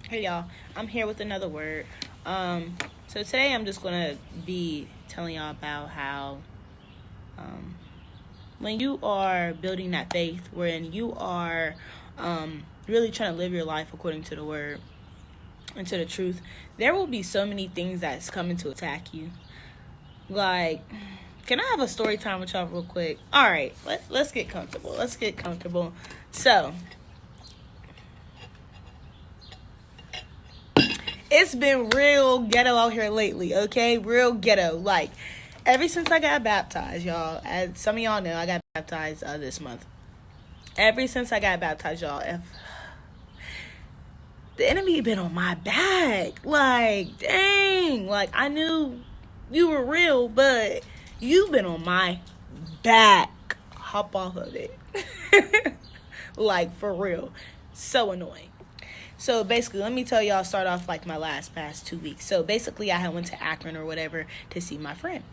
Hey y'all, I'm here with another word. So today I'm just gonna be telling y'all about how when you are building that faith, when you are really trying to live your life according to the word and to the truth, there will be so many things that's coming to attack you. Like, can I have a story time with y'all real quick? All right, let's get comfortable. Let's get comfortable. So it's been real ghetto out here lately, okay? Real ghetto. Like, ever since I got baptized, y'all, as some of y'all know, I got baptized this month. Ever since I got baptized, y'all, if the enemy been on my back. Like, dang. Like, I knew you were real, but you've been on my back. Hop off of it. Like, for real. So annoying. So basically, let me tell y'all, start off like my past 2 weeks. So basically, I had went to Akron or whatever to see my friend.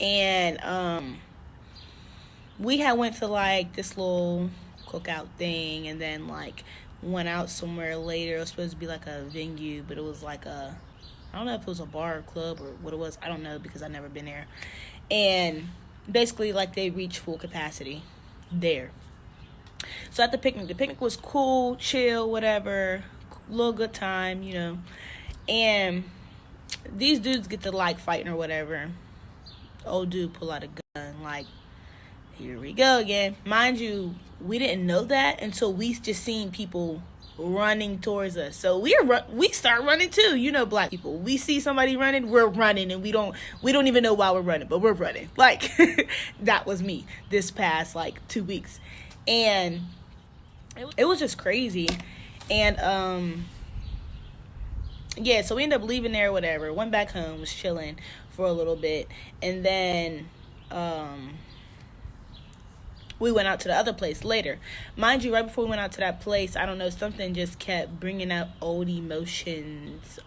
And we had went to like this little cookout thing, and then like went out somewhere later. It was supposed to be like a venue, but it was like I don't know if it was a bar or club or what it was. I don't know because I've never been there. And basically, like, they reached full capacity there. So at the picnic was cool, chill, whatever, little good time, you know. And these dudes get to like fighting or whatever. Old dude pull out a gun, like, here we go again. Mind you, we didn't know that until we just seen people running towards us. So we start running too. You know, black people. We see somebody running, we're running, and we don't even know why we're running, but we're running. Like, that was me this past like 2 weeks. And it was just crazy. And yeah, so we ended up leaving there, whatever. Went back home, was chilling for a little bit, and then we went out to the other place later. Mind you, right before we went out to that place, I don't know, something just kept bringing up old emotions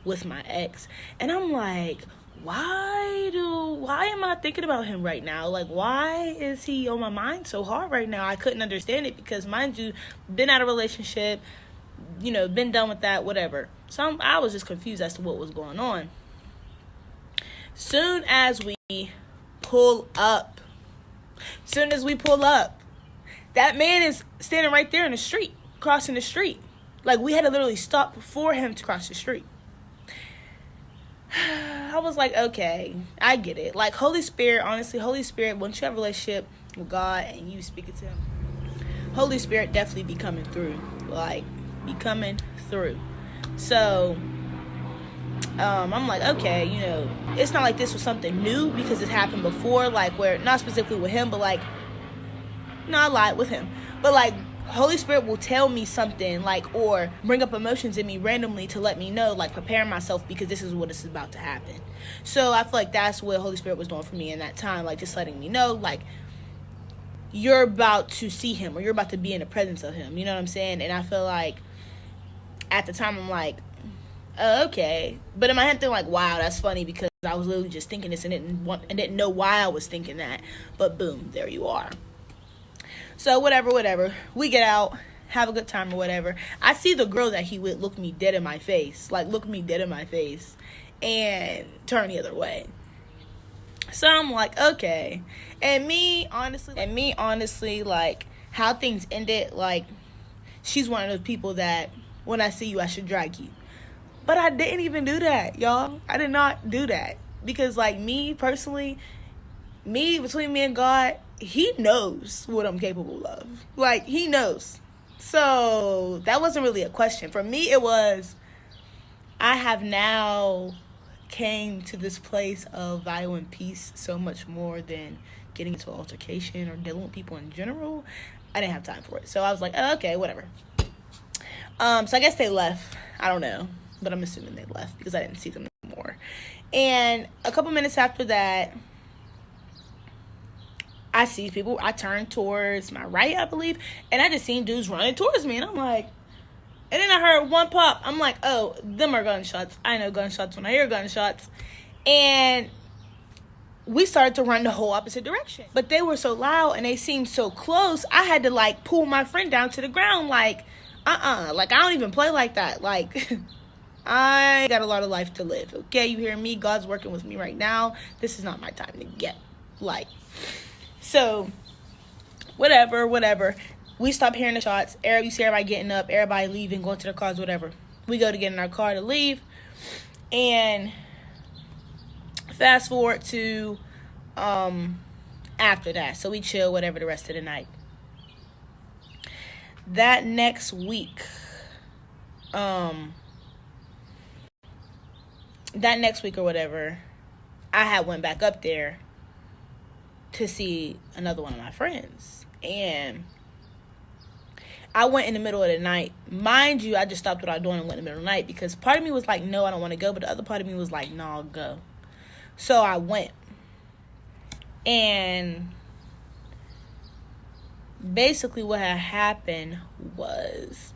with my ex. And I'm like, why am I thinking about him right now? Like, why is he on my mind so hard right now? I couldn't understand it because, mind you, been out of a relationship, you know, been done with that, whatever. So I was just confused as to what was going on. Soon as we pull up, that man is standing right there in the street, crossing the street. Like, we had to literally stop for him to cross the street. I was like, okay, I get it. Like, Holy Spirit, honestly, Holy Spirit, once you have a relationship with God and you speak it to him, Holy Spirit definitely be coming through. Like, be coming through. So I'm like, okay, you know, it's not like this was something new because it happened before, like, where, not specifically with him, but like, no, I lied, with him, but like, Holy Spirit will tell me something, like, or bring up emotions in me randomly to let me know, like, prepare myself because this is what is about to happen. So I feel like that's what Holy Spirit was doing for me in that time, like, just letting me know, like, you're about to see him or you're about to be in the presence of him, you know what I'm saying? And I feel like at the time I'm like, oh, okay, but in my head, they're like, wow, that's funny because I was literally just thinking this and didn't know why I was thinking that, but boom, there you are. So whatever, we get out, have a good time or whatever. I see the girl that he with look me dead in my face, and turn the other way. So I'm like, okay. And me honestly, like, how things ended, like, she's one of those people that when I see you, I should drag you. But I didn't even do that, y'all. I did not do that. Because, like, me, personally, between me and God, he knows what I'm capable of. Like, he knows. So, that wasn't really a question. For me, it was, I have now came to this place of valuing peace so much more than getting into an altercation or dealing with people in general. I didn't have time for it. So, I was like, oh, okay, whatever. So, I guess they left. I don't know. But I'm assuming they left because I didn't see them anymore. And a couple minutes after that, I see people. I turn towards my right, I believe, and I just seen dudes running towards me. And I'm like, and then I heard one pop. I'm like, oh, them are gunshots. I know gunshots when I hear gunshots. And we started to run the whole opposite direction. But they were so loud and they seemed so close, I had to, like, pull my friend down to the ground, like, Like, I don't even play like that. Like, I got a lot of life to live. Okay, you hear me? God's working with me right now. This is not my time to get, like, so, whatever. We stop hearing the shots. You see everybody getting up, everybody leaving, going to their cars, whatever. We go to get in our car to leave. And fast forward to after that. So we chill, whatever, the rest of the night. That next week, or whatever, I had went back up there to see another one of my friends. And I went in the middle of the night. Mind you, I just stopped what I was doing and went in the middle of the night because part of me was like, no, I don't want to go. But the other part of me was like, no, I'll go. So I went. And basically what had happened was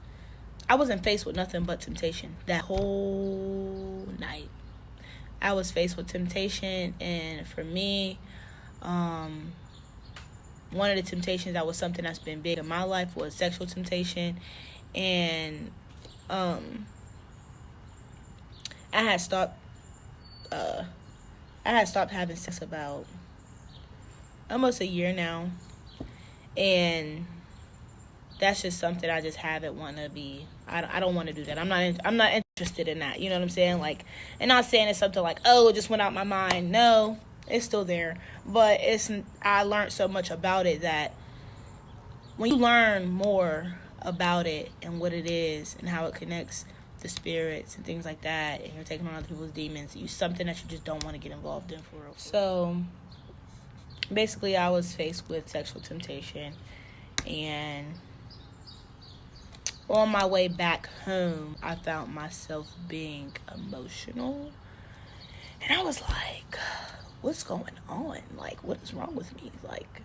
I wasn't faced with nothing but temptation that whole night. I was faced with temptation, and for me, one of the temptations that was something that's been big in my life was sexual temptation. And I had stopped having sex about almost a year now. And that's just something I just haven't want to be. I don't want to do that. I'm not interested in that. You know what I'm saying? Like, and not saying it's something like, oh, it just went out my mind. No, it's still there. But I learned so much about it that when you learn more about it and what it is and how it connects the spirits and things like that, and you're taking on other people's demons, it's something that you just don't want to get involved in for real. So basically, I was faced with sexual temptation, and on my way back home, I found myself being emotional, and I was like, what's going on? Like, what is wrong with me? Like,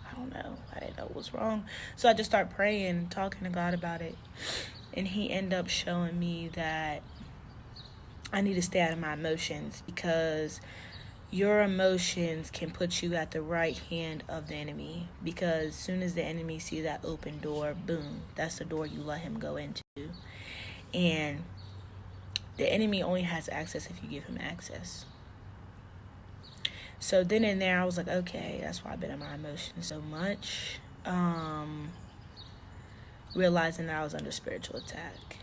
I don't know. I didn't know what was wrong. So I just started praying, talking to God about it, and he ended up showing me that I need to stay out of my emotions, because your emotions can put you at the right hand of the enemy, because as soon as the enemy sees that open door, boom, that's the door you let him go into. And the enemy only has access if you give him access. So then and there, I was like, okay, that's why I've been in my emotions so much. Realizing that I was under spiritual attack.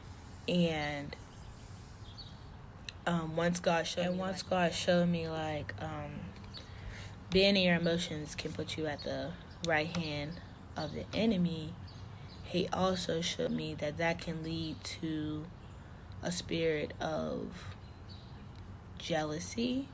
And once God showed me like being in your emotions can put you at the right hand of the enemy, he also showed me that can lead to a spirit of jealousy,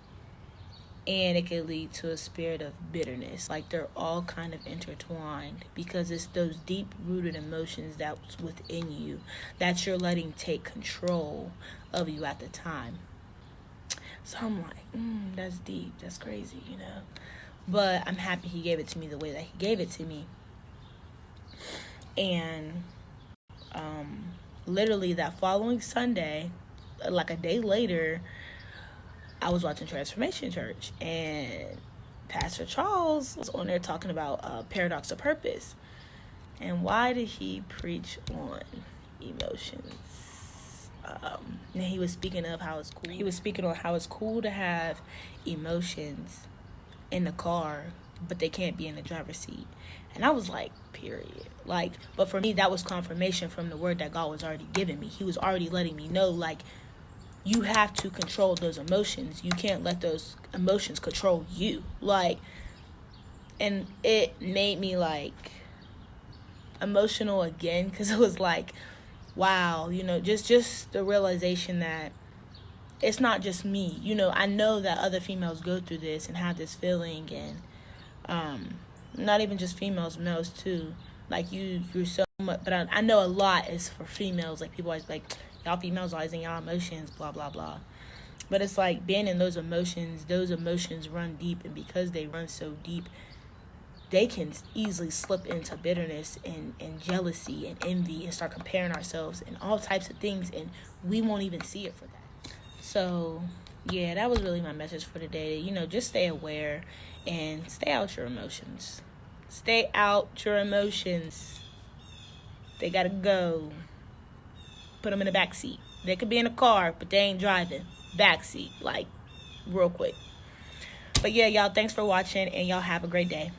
and it can lead to a spirit of bitterness. Like, they're all kind of intertwined, because it's those deep-rooted emotions that's within you that you're letting take control of you at the time. So I'm like, that's deep, that's crazy, you know. But I'm happy he gave it to me the way that he gave it to me. And literally that following Sunday, like a day later, I was watching Transformation Church, and Pastor Charles was on there talking about paradox of purpose. And why did he preach on emotions? And he was speaking of how it's cool. He was speaking on how it's cool to have emotions in the car, but they can't be in the driver's seat. And I was like, period. Like, but for me, that was confirmation from the word that God was already giving me. He was already letting me know, like, you have to control those emotions. You can't let those emotions control you. Like, and it made me like emotional again, because it was like, wow, you know, just the realization that it's not just me. You know, I know that other females go through this and have this feeling, and not even just females, males too. Like, you're so much, but I know a lot is for females. Like, people always like, y'all females always in y'all emotions, blah blah blah. But it's like, being in those emotions run deep, and because they run so deep, they can easily slip into bitterness and jealousy and envy, and start comparing ourselves and all types of things, and we won't even see it for that. So yeah, that was really my message for today. You know, just stay aware and stay out your emotions. Stay out your emotions. They gotta go. Put them in the back seat. They could be in a car, but they ain't driving. Back seat, like, real quick. But yeah, y'all, thanks for watching, and y'all have a great day.